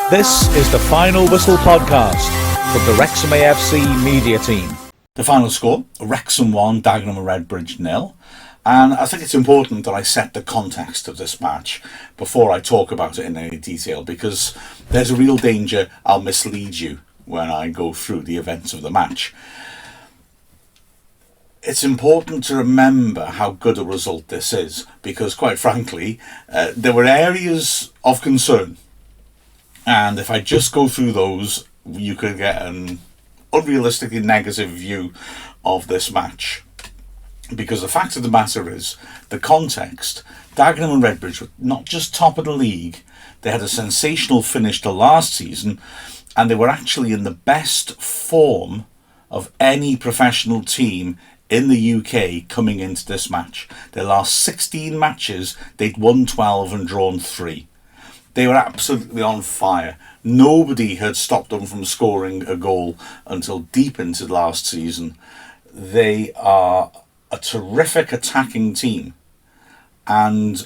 This is the Final Whistle podcast from the Wrexham AFC media team. The final score, Wrexham 1, Dagenham and Redbridge 0. And I think it's important that I set the context of this match before I talk about it in any detail, because there's a real danger I'll mislead you when I go through the events of the match. It's important to remember how good a result this is, because quite frankly, there were areas of concern. And if I just go through those, you could get an unrealistically negative view of this match. Because the fact of the matter is, the context, Dagenham and Redbridge were not just top of the league, they had a sensational finish to last season, and they were actually in the best form of any professional team in the UK coming into this match. Their last 16 matches, they'd won 12 and drawn 3. They were absolutely on fire. Nobody had stopped them from scoring a goal until deep into last season. They are a terrific attacking team. And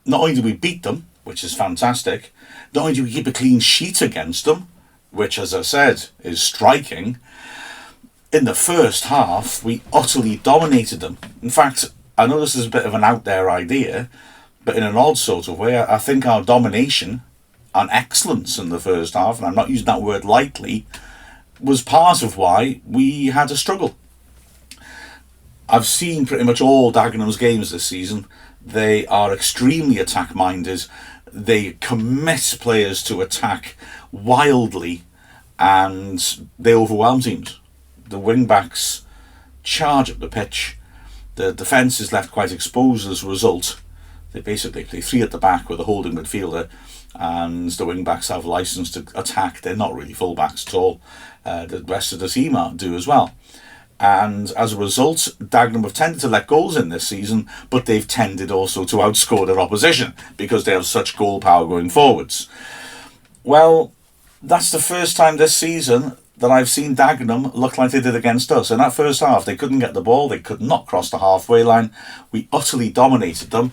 not only do we beat them, which is fantastic, not only do we keep a clean sheet against them, which, as I said, is striking, in the first half, we utterly dominated them. In fact, I know this is a bit of an out there idea, but in an odd sort of way, I think our domination and excellence in the first half, and I'm not using that word lightly, was part of why we had a struggle. I've seen pretty much all Dagenham's games this season. They are extremely attack-minded. They commit players to attack wildly, and they overwhelm teams. The wing-backs charge up the pitch. The defence is left quite exposed as a result. They basically play 3 at the back with a holding midfielder, and the wing-backs have licence to attack. They're not really full-backs at all. The rest of the team do as well. And as a result, Dagenham have tended to let goals in this season, but they've tended also to outscore their opposition because they have such goal power going forwards. Well, that's the first time this season that I've seen Dagenham look like they did against us. In that first half, they couldn't get the ball, they could not cross the halfway line. We utterly dominated them.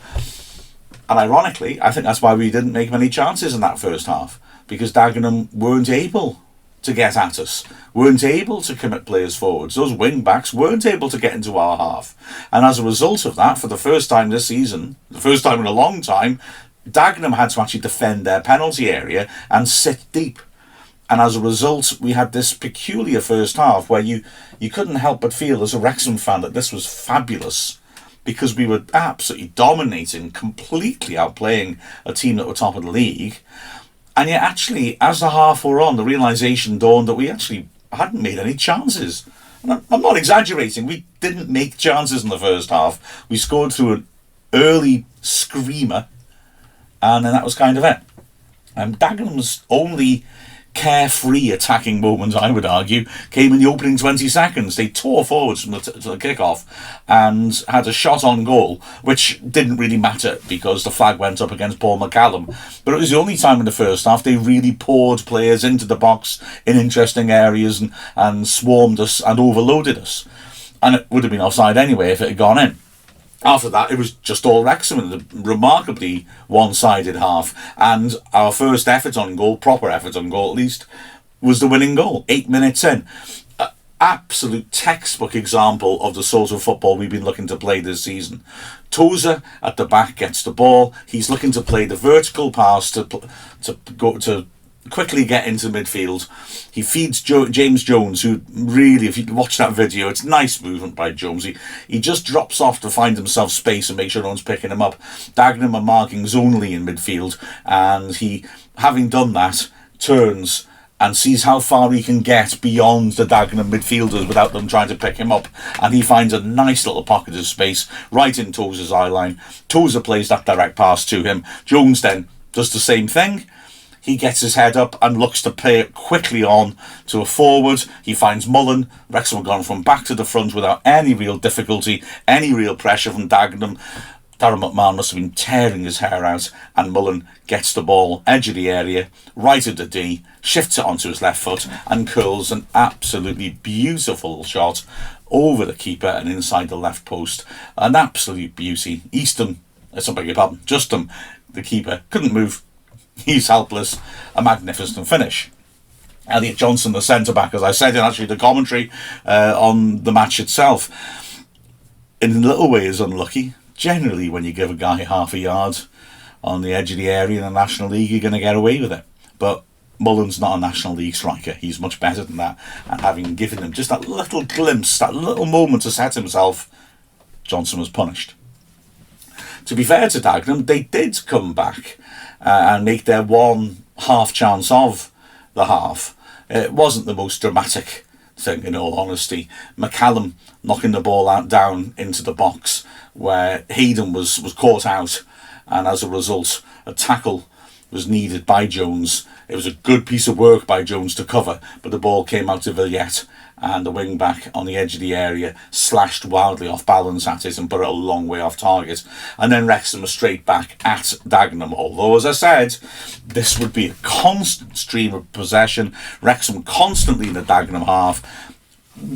And ironically, I think that's why we didn't make many chances in that first half, because Dagenham weren't able to get at us, weren't able to commit players forwards. Those wing-backs weren't able to get into our half. And as a result of that, for the first time this season, the first time in a long time, Dagenham had to actually defend their penalty area and sit deep. And as a result, we had this peculiar first half where you couldn't help but feel as a Wrexham fan that this was fabulous, because we were absolutely dominating, completely outplaying a team that were top of the league. And yet actually, as the half wore on, the realisation dawned that we actually hadn't made any chances. And I'm not exaggerating, we didn't make chances in the first half. We scored through an early screamer, and then that was kind of it. Dagenham's only carefree attacking moment, I would argue, came in the opening 20 seconds. They tore forwards from to the kick-off and had a shot on goal, which didn't really matter because the flag went up against Paul McCallum. But it was the only time in the first half they really poured players into the box in interesting areas and swarmed us and overloaded us. And it would have been offside anyway if it had gone in. After that, it was just all Wrexham in the remarkably one-sided half. And our first effort on goal, proper effort on goal at least, was the winning goal, 8 minutes in. Absolute textbook example of the sort of football we've been looking to play this season. Tozer at the back gets the ball. He's looking to play the vertical pass to quickly get into midfield. He feeds James Jones, who really, if you watch that video, it's nice movement by Jones. He just drops off to find himself space and make sure no one's picking him up. Dagenham are marking zonally in midfield, and he, having done that, turns and sees how far he can get beyond the Dagenham midfielders without them trying to pick him up. And he finds a nice little pocket of space right in Tozer's eye line. Tozer plays that direct pass to him. Jones then does the same thing. He gets his head up and looks to play it quickly on to a forward. He finds Mullen. Wrexham have gone from back to the front without any real difficulty, any real pressure from Dagenham. Darren McMahon must have been tearing his hair out, and Mullen gets the ball edge of the area, right at the D, shifts it onto his left foot and curls an absolutely beautiful shot over the keeper and inside the left post. An absolute beauty. Justin, the keeper, couldn't move. He's helpless. A magnificent finish. Elliot Johnson, the centre-back, as I said in actually the commentary on the match itself, in little ways unlucky. Generally, when you give a guy half a yard on the edge of the area in the National League, you're going to get away with it. But Mullen's not a National League striker. He's much better than that. And having given him just that little glimpse, that little moment to set himself, Johnson was punished. To be fair to Dagenham, they did come back and make their one half chance of the half. It wasn't the most dramatic thing, in all honesty. McCallum knocking the ball out down into the box where Hayden was caught out, and as a result a tackle was needed by Jones. It was a good piece of work by Jones to cover, but the ball came out to Villette, and the wing back on the edge of the area slashed wildly off balance at it and put it a long way off target. And then Wrexham was straight back at Dagenham, although, as I said, this would be a constant stream of possession. Wrexham constantly in the Dagenham half,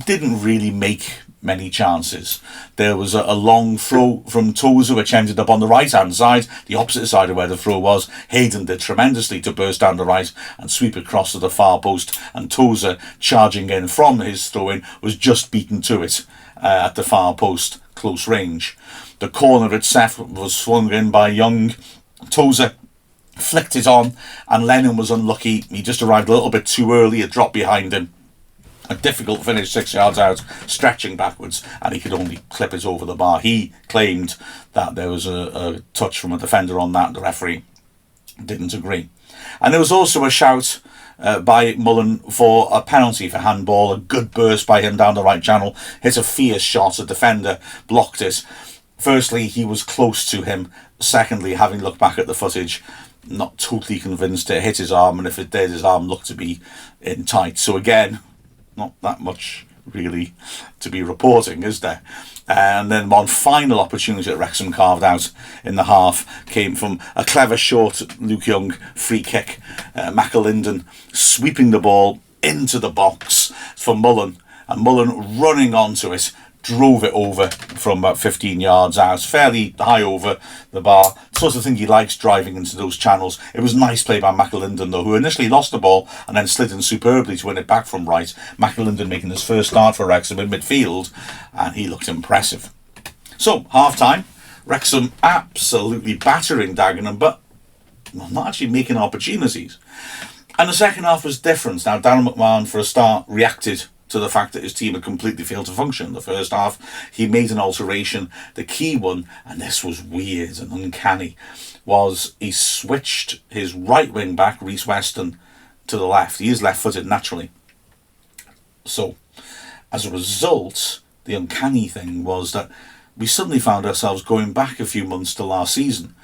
didn't really make many chances. There was a long throw from Tozer which ended up on the right hand side, the opposite side of where the throw was. Hayden did tremendously to burst down the right and sweep across to the far post, and Tozer, charging in from his throw-in, was just beaten to it at the far post, close range. The corner itself was swung in by Young. Tozer flicked it on, and Lennon was unlucky. He just arrived a little bit too early. It dropped behind him. A difficult finish 6 yards out, stretching backwards, and he could only clip it over the bar. He claimed that there was a touch from a defender on that. The referee didn't agree. And there was also a shout by Mullen for a penalty for handball. A good burst by him down the right channel. Hit a fierce shot. A defender blocked it. Firstly, he was close to him. Secondly, having looked back at the footage, not totally convinced it hit his arm, and if it did, his arm looked to be in tight. So again, not that much really to be reporting, is there? And then one final opportunity that Wrexham carved out in the half came from a clever short Luke Young free kick. McAlinden sweeping the ball into the box for Mullen, and Mullen running onto it, drove it over from about 15 yards out, fairly high over the bar. Sort of thing he likes, driving into those channels. It was nice play by McAlinden, though, who initially lost the ball and then slid in superbly to win it back from right. McAlinden making his first start for Wrexham in midfield, and he looked impressive. So, half-time, Wrexham absolutely battering Dagenham, but not actually making opportunities. And the second half was different. Now, Darren McMahon, for a start, reacted to the fact that his team had completely failed to function in the first half. He made an alteration. The key one, and this was weird and uncanny, was he switched his right wing back, Reece Weston, to the left. He is left-footed naturally. So, as a result, the uncanny thing was that we suddenly found ourselves going back a few months to last season.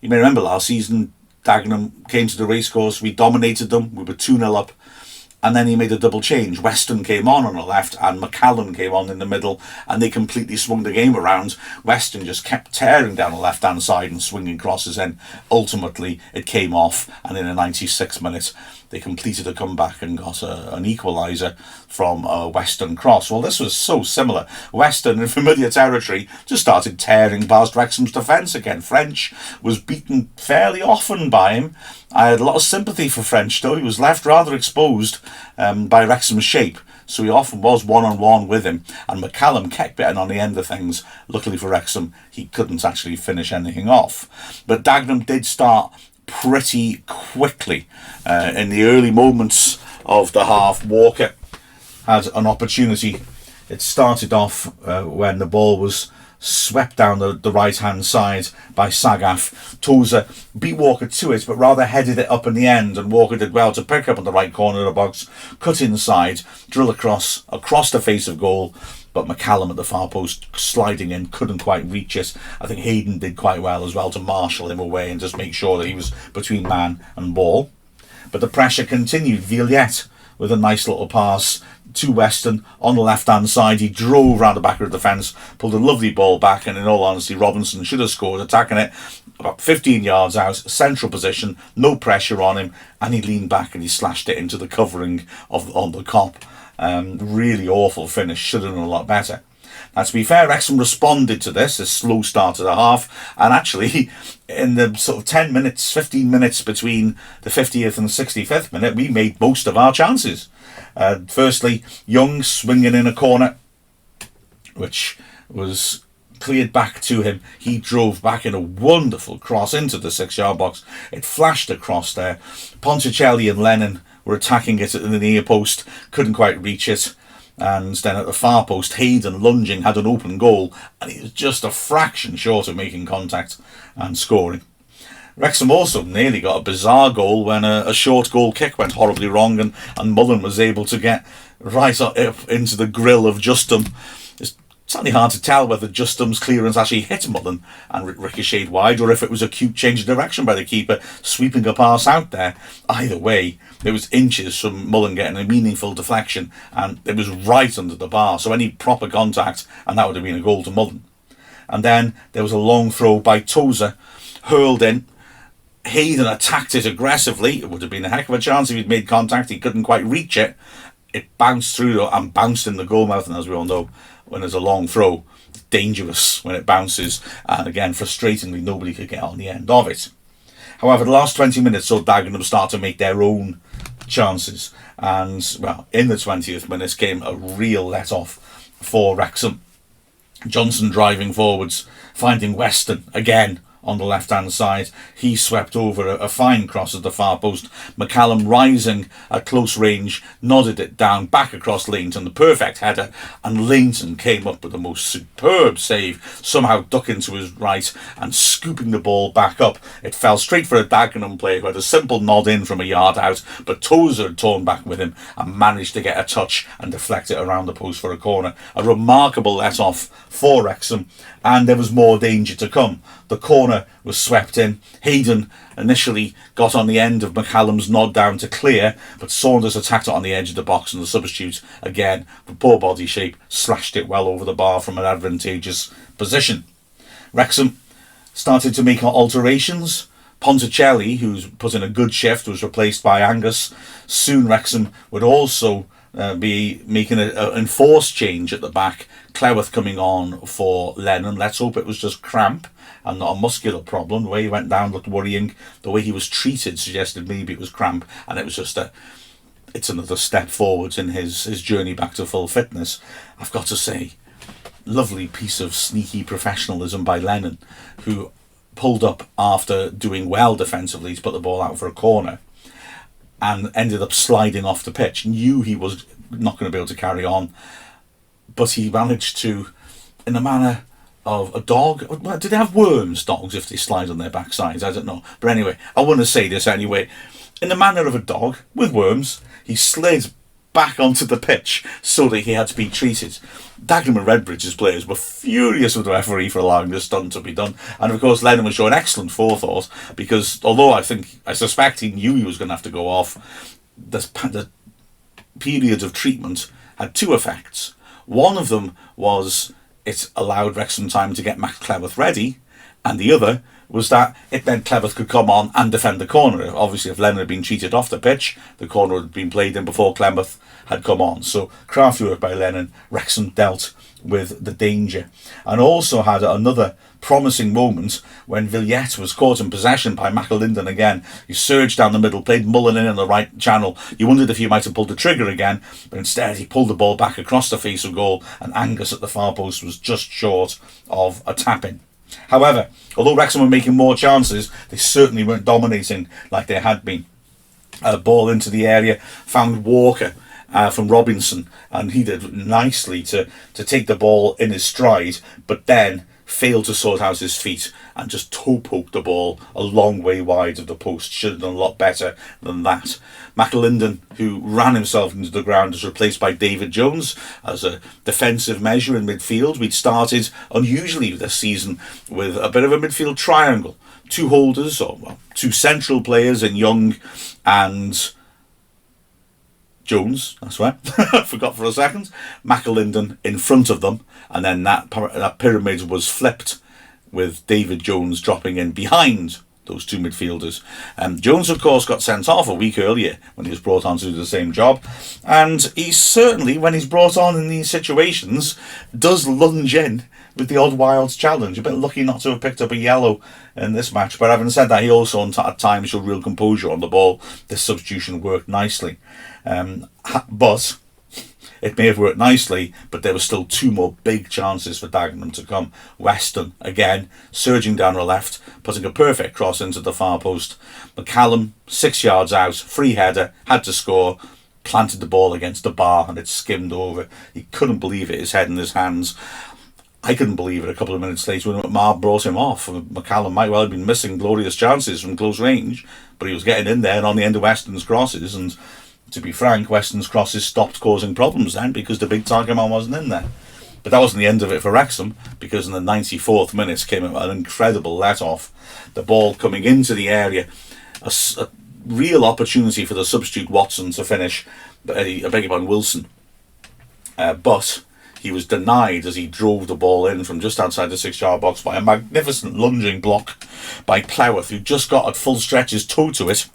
You may remember last season, Dagenham came to the racecourse, we dominated them, we were 2-0 up, and then he made a double change. Weston came on the left and McCallum came on in the middle, and they completely swung the game around. Weston just kept tearing down the left-hand side and swinging crosses in. Ultimately, it came off, and in the 96th minute, they completed a comeback and got an equaliser from a Weston cross. Well, this was so similar. Weston, in familiar territory, just started tearing past Wrexham's defence again. French was beaten fairly often by him. I had a lot of sympathy for French, though. He was left rather exposed by Wrexham's shape, so he often was one-on-one with him, and McCallum kept getting on the end of things. Luckily for Wrexham, he couldn't actually finish anything off. But Dagenham did start pretty quickly. In the early moments of the half, Walker had an opportunity. It started off when the ball was swept down the right-hand side by Sagaf. Tozer beat Walker to it, but rather headed it up in the end, and Walker did well to pick up on the right corner of the box, cut inside, drill across the face of goal, but McCallum at the far post sliding in couldn't quite reach it. I think Hayden did quite well as well to marshal him away and just make sure that he was between man and ball. But the pressure continued. Villette with a nice little pass to Weston on the left-hand side. He drove round the back of the defence, pulled a lovely ball back, and in all honesty, Robinson should have scored, attacking it about 15 yards out, central position, no pressure on him, and he leaned back and he slashed it into the covering on the Kop. Really awful finish, should have done a lot better. And to be fair, Wrexham responded to this slow start of the half, and actually in the sort of 10 minutes, 15 minutes between the 50th and the 65th minute, we made most of our chances. Firstly, Young swinging in a corner, which was cleared back to him. He drove back in a wonderful cross into the 6-yard box. It flashed across there. Ponticelli and Lennon were attacking it in the near post, couldn't quite reach it. And then at the far post, Hayden lunging had an open goal, and he was just a fraction short of making contact and scoring. Wrexham also nearly got a bizarre goal when a short goal kick went horribly wrong, and Mullen was able to get right up into the grill of Justum. It's certainly hard to tell whether Justum's clearance actually hit Mullen and ricocheted wide, or if it was a cute change of direction by the keeper, sweeping a pass out there. Either way, it was inches from Mullen getting a meaningful deflection, and it was right under the bar, so any proper contact, and that would have been a goal to Mullen. And then there was a long throw by Tozer, hurled in. Hayden attacked it aggressively. It would have been a heck of a chance if he'd made contact. He couldn't quite reach it. It bounced through and bounced in the goalmouth, and as we all know, when there's a long throw, it's dangerous when it bounces, and again, frustratingly, nobody could get on the end of it. However, the last 20 minutes saw Dagenham start to make their own chances, and well, in the 20th minute came a real let-off for Wrexham. Johnson driving forwards, finding Weston again on the left-hand side. He swept over a fine cross at the far post. McCallum rising at close range, nodded it down, back across Lainton, the perfect header, and Lainton came up with the most superb save, somehow ducking to his right and scooping the ball back up. It fell straight for a Dagenham player who had a simple nod in from a yard out, but Tozer had torn back with him and managed to get a touch and deflect it around the post for a corner. A remarkable let-off for Wrexham, and there was more danger to come. The corner was swept in. Hayden initially got on the end of McCallum's nod down to clear, but Saunders attacked it on the edge of the box, and the substitute, again, with poor body shape, slashed it well over the bar from an advantageous position. Wrexham started to make alterations. Ponticelli, who's put in a good shift, was replaced by Angus. Soon Wrexham would also be making an enforced change at the back. Cleworth coming on for Lennon. Let's hope it was just cramp and not a muscular problem. The way he went down looked worrying. The way he was treated suggested maybe it was cramp, and it was just it's another step forwards in his journey back to full fitness. I've got to say, lovely piece of sneaky professionalism by Lennon, who pulled up after doing well defensively to put the ball out for a corner and ended up sliding off the pitch. Knew he was not going to be able to carry on, but he managed to, in a manner of a dog. Do they have worms, dogs, if they slide on their backsides? I don't know. But anyway, I want to say this anyway. In the manner of a dog with worms, he slid back onto the pitch so that he had to be treated. Dagenham and Redbridge's players were furious with the referee for allowing this stunt to be done. And of course, Lennon was showing excellent forethought, because although I suspect he knew he was going to have to go off, the period of treatment had two effects. One of them was it allowed Wrexham time to get Max Cleworth ready, and the other was that it meant Cleworth could come on and defend the corner. Obviously, if Lennon had been treated off the pitch, the corner had been played in before Cleworth had come on. So, crafty work by Lennon. Wrexham dealt with the danger. And also had another promising moment when Villette was caught in possession by McAlinden again. He surged down the middle, played Mullen in the right channel. You wondered if he might have pulled the trigger again, but instead he pulled the ball back across the face of goal, and Angus at the far post was just short of a tap-in. However, although Wrexham were making more chances, they certainly weren't dominating like they had been. A ball into the area, found Walker from Robinson, and he did nicely to take the ball in his stride, but then failed to sort out his feet and just toe-poked the ball a long way wide of the post. Should have done a lot better than that. McAlinden, who ran himself into the ground, is replaced by David Jones as a defensive measure in midfield. We'd started unusually this season with a bit of a midfield triangle. Two holders, two central players in Young and Jones, that's right, I forgot for a second. McAlinden in front of them, and then that pyramid was flipped with David Jones dropping in behind those two midfielders. Jones, of course, got sent off a week earlier when he was brought on to do the same job. And he certainly, when he's brought on in these situations, does lunge in with the odd Wilds challenge. A bit lucky not to have picked up a yellow in this match. But having said that, he also at times showed real composure on the ball. This substitution worked nicely. But it may have worked nicely, but there were still two more big chances for Dagenham to come. Weston, again, surging down the left, putting a perfect cross into the far post. McCallum, 6 yards out, free header, had to score, planted the ball against the bar and it skimmed over. He couldn't believe it, his head in his hands. I couldn't believe it a couple of minutes later when McMahon brought him off. McCallum might well have been missing glorious chances from close range, but he was getting in there and on the end of Weston's crosses, and to be frank, Weston's crosses stopped causing problems then because the big target man wasn't in there. But that wasn't the end of it for Wrexham, because in the 94th minute came an incredible let-off. The ball coming into the area, a real opportunity for the substitute Watson to finish, I beg your pardon, Wilson. But he was denied as he drove the ball in from just outside the 6-yard box by a magnificent lunging block by Ploworth, who just got at full stretch his toe to it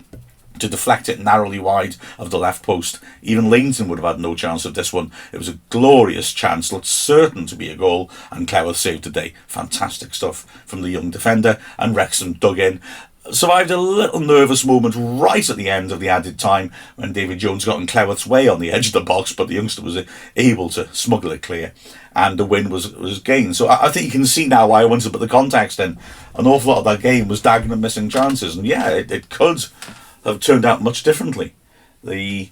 to deflect it narrowly wide of the left post. Even Langton would have had no chance of this one. It was a glorious chance, looked certain to be a goal, and Cleworth saved the day. Fantastic stuff from the young defender, and Wrexham dug in. Survived a little nervous moment right at the end of the added time when David Jones got in Cleworth's way on the edge of the box, but the youngster was able to smuggle it clear, and the win was gained. So I think you can see now why I wanted to put the context in. An awful lot of that game was Dagenham missing chances, and yeah, it could have turned out much differently. They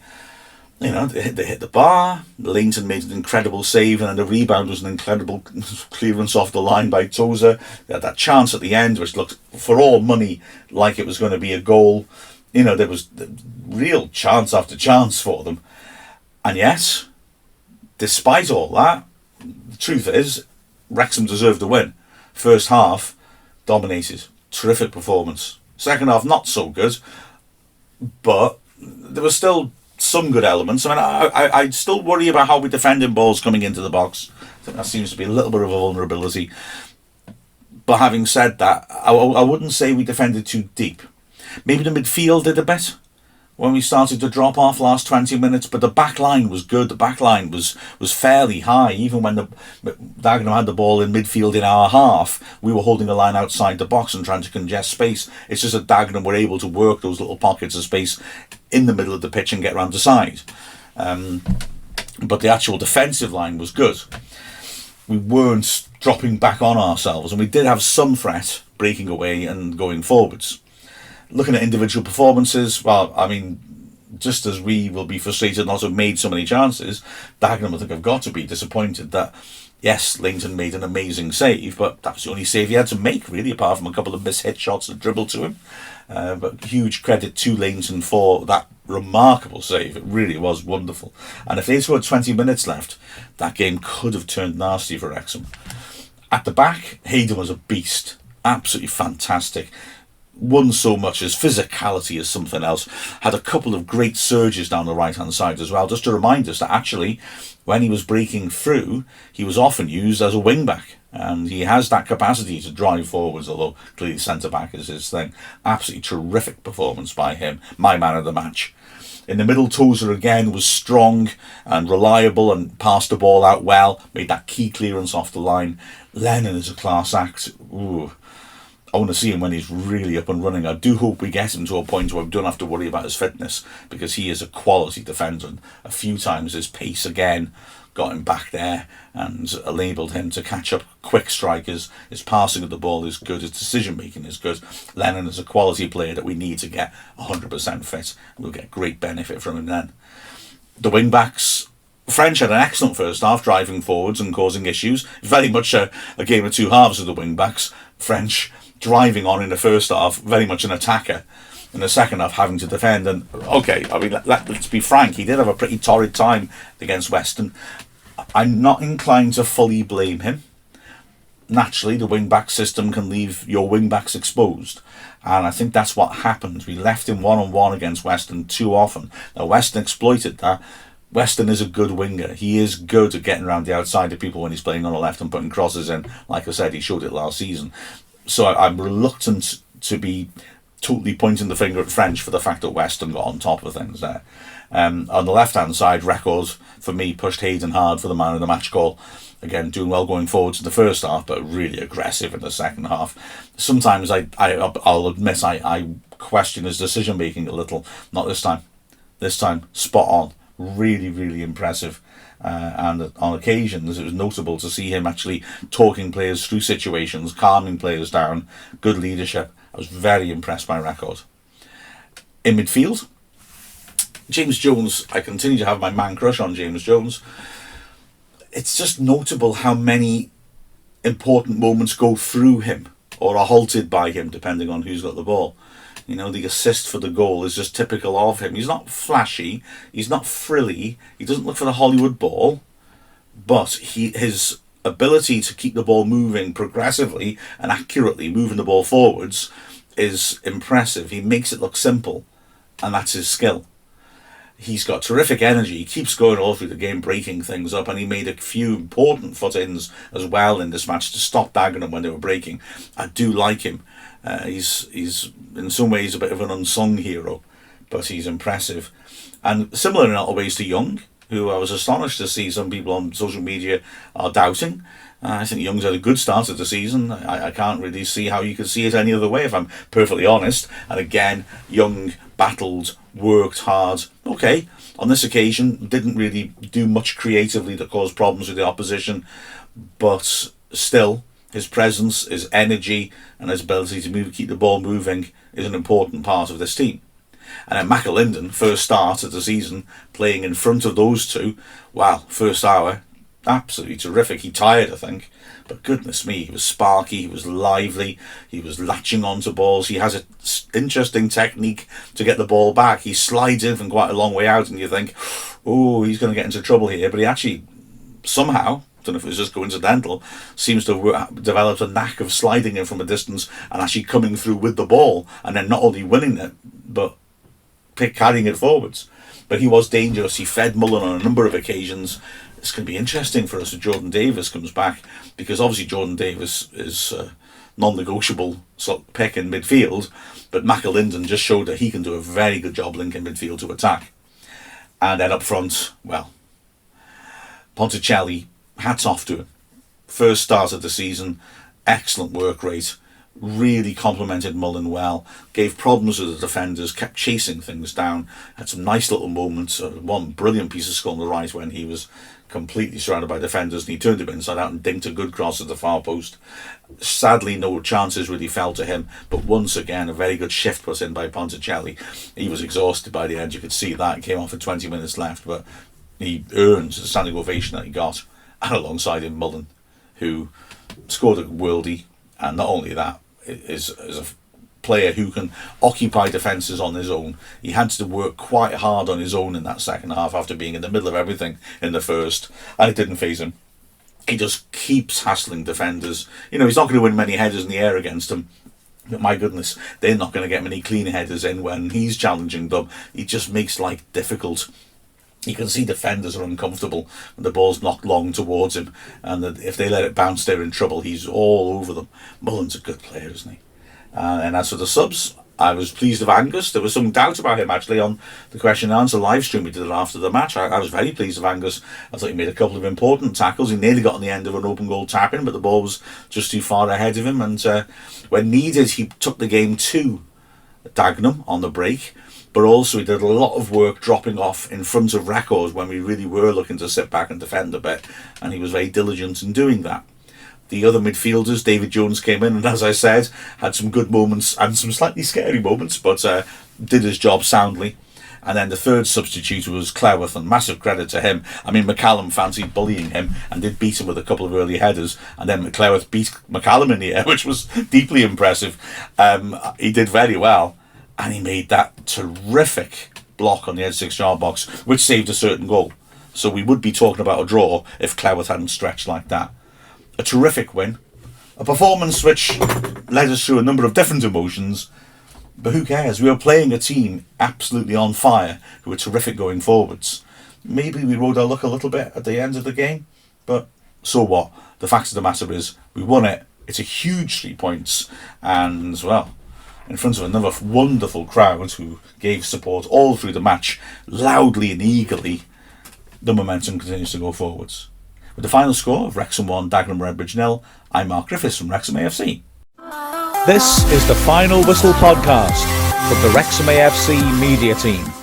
hit the bar. Langton made an incredible save, and then the rebound was an incredible clearance off the line by Tozer. They had that chance at the end, which looked for all money like it was going to be a goal. There was real chance after chance for them. And yes, despite all that, the truth is, Wrexham deserved the win. First half, dominated. Terrific performance. Second half, not so good. But there were still some good elements. I mean, I still worry about how we defend in balls coming into the box. I think that seems to be a little bit of a vulnerability. But having said that, I wouldn't say we defended too deep. Maybe the midfield did a bit when we started to drop off last 20 minutes, but the back line was good. The back line was fairly high. Even when the Dagenham had the ball in midfield in our half, we were holding the line outside the box and trying to congest space. It's just that Dagenham were able to work those little pockets of space in the middle of the pitch and get round the side. But the actual defensive line was good. We weren't dropping back on ourselves, and we did have some threat breaking away and going forwards. Looking at individual performances, well, I mean, just as we will be frustrated not to have made so many chances, Dagenham, I think, have got to be disappointed that, yes, Langton made an amazing save, but that was the only save he had to make, really, apart from a couple of mishit shots that dribbled to him. But huge credit to Langton for that remarkable save. It really was wonderful. And if they had 20 minutes left, that game could have turned nasty for Wrexham. At the back, Hayden was a beast. Absolutely fantastic. Won so much. His physicality is something else. Had a couple of great surges down the right-hand side as well, just to remind us that actually, when he was breaking through, he was often used as a wing-back. And he has that capacity to drive forwards, although clearly centre-back is his thing. Absolutely terrific performance by him. My man of the match. In the middle, Tozer again was strong and reliable and passed the ball out well. Made that key clearance off the line. Lennon is a class act. Ooh. I want to see him when he's really up and running. I do hope we get him to a point where we don't have to worry about his fitness, because he is a quality defender. And a few times his pace again got him back there and enabled him to catch up quick strikers. His passing of the ball is good. His decision making is good. Lennon is a quality player that we need to get 100% fit. We'll get great benefit from him then. The wing backs, French had an excellent first half, driving forwards and causing issues. Very much a game of two halves of the wing backs. French driving on in the first half, very much an attacker. In the second half, having to defend. And okay, I mean, let's be frank, he did have a pretty torrid time against Weston. I'm not inclined to fully blame him. Naturally, the wing-back system can leave your wing-backs exposed. And I think that's what happened. We left him one-on-one against Weston too often. Now, Weston exploited that. Weston is a good winger. He is good at getting around the outside of people when he's playing on the left and putting crosses in. Like I said, he showed it last season. So I'm reluctant to be totally pointing the finger at French for the fact that Weston got on top of things there. On the left-hand side, Record, for me, pushed Hayden hard for the man of the match call. Again, doing well going forwards in the first half, but really aggressive in the second half. Sometimes I'll admit I question his decision-making a little. Not this time. This time, spot on. Really, really impressive. And on occasions, it was notable to see him actually talking players through situations, calming players down, good leadership. I was very impressed by Record. In midfield, James Jones, I continue to have my man crush on James Jones. It's just notable how many important moments go through him or are halted by him, depending on who's got the ball. You know, the assist for the goal is just typical of him. He's not flashy, he's not frilly, he doesn't look for the Hollywood ball, but his ability to keep the ball moving progressively and accurately, moving the ball forwards, is impressive. He makes it look simple, and that's his skill. He's got terrific energy. He keeps going all through the game, breaking things up, and he made a few important foot-ins as well in this match to stop Dagenham when they were breaking. I do like him. He's in some ways a bit of an unsung hero, but he's impressive. And similar in a lot of ways to Young, who I was astonished to see some people on social media are doubting. I think Young's had a good start of the season. I can't really see how you could see it any other way, if I'm perfectly honest. And again, Young battled, worked hard. Okay, on this occasion, didn't really do much creatively that caused problems with the opposition, but still, his presence, his energy, and his ability to keep the ball moving is an important part of this team. And at McAlinden, first start of the season, playing in front of those two, wow, first hour, absolutely terrific. He tired, I think, but goodness me, he was sparky, he was lively, he was latching onto balls. He has an interesting technique to get the ball back. He slides in from quite a long way out, and you think, oh, he's going to get into trouble here. But he actually, somehow, I don't know if it was just coincidental, seems to have developed a knack of sliding in from a distance and actually coming through with the ball, and then not only winning it, but carrying it forwards. But he was dangerous. He fed Mullen on a number of occasions. It's going to be interesting for us if Jordan Davis comes back, because obviously Jordan Davis is non-negotiable sort of pick in midfield, but McAlinden just showed that he can do a very good job linking midfield to attack. And then up front, well, Ponticelli, hats off to him. First start of the season, excellent work rate, really complimented Mullen well, gave problems with the defenders, kept chasing things down, had some nice little moments. One brilliant piece of skill on the right when he was completely surrounded by defenders and he turned him inside out and dinked a good cross at the far post. Sadly, no chances really fell to him, but once again a very good shift put in by Ponticelli. He was exhausted by the end, you could see that. He came off with 20 minutes left, but he earned the standing ovation that he got, and alongside him Mullen, who scored a worldie. And not only that, is a player who can occupy defences on his own. He had to work quite hard on his own in that second half after being in the middle of everything in the first, and it didn't faze him. He just keeps hassling defenders. You know, he's not going to win many headers in the air against them, but my goodness, they're not going to get many clean headers in when he's challenging them. He just makes life difficult. You can see defenders are uncomfortable when the ball's knocked long towards him, and that if they let it bounce, they're in trouble. He's all over them. Mullen's a good player, isn't he? And as for the subs, I was pleased with Angus. There was some doubt about him actually on the question and answer live stream we did after the match. I was very pleased with Angus. I thought he made a couple of important tackles. He nearly got on the end of an open goal tap-in, but the ball was just too far ahead of him. And when needed, he took the game to Dagenham on the break. But also he did a lot of work dropping off in front of Record when we really were looking to sit back and defend a bit, and he was very diligent in doing that. The other midfielders, David Jones came in and, as I said, had some good moments and some slightly scary moments, but did his job soundly. And then the third substitute was Cleworth, and massive credit to him. I mean, McCallum fancied bullying him and did beat him with a couple of early headers, and then Cleworth beat McCallum in the air, which was deeply impressive. He did very well. And he made that terrific block on the edge 6-yard box, which saved a certain goal. So we would be talking about a draw if Cleworth hadn't stretched like that. A terrific win. A performance which led us through a number of different emotions. But who cares? We were playing a team absolutely on fire, who were terrific going forwards. Maybe we rode our luck a little bit at the end of the game, but so what? The fact of the matter is, we won it. It's a huge 3 points. And, well, in front of another wonderful crowd who gave support all through the match, loudly and eagerly, the momentum continues to go forwards. With the final score of Wrexham 1, Dagenham Redbridge 0, I'm Mark Griffiths from Wrexham AFC. This is the Final Whistle podcast from the Wrexham AFC media team.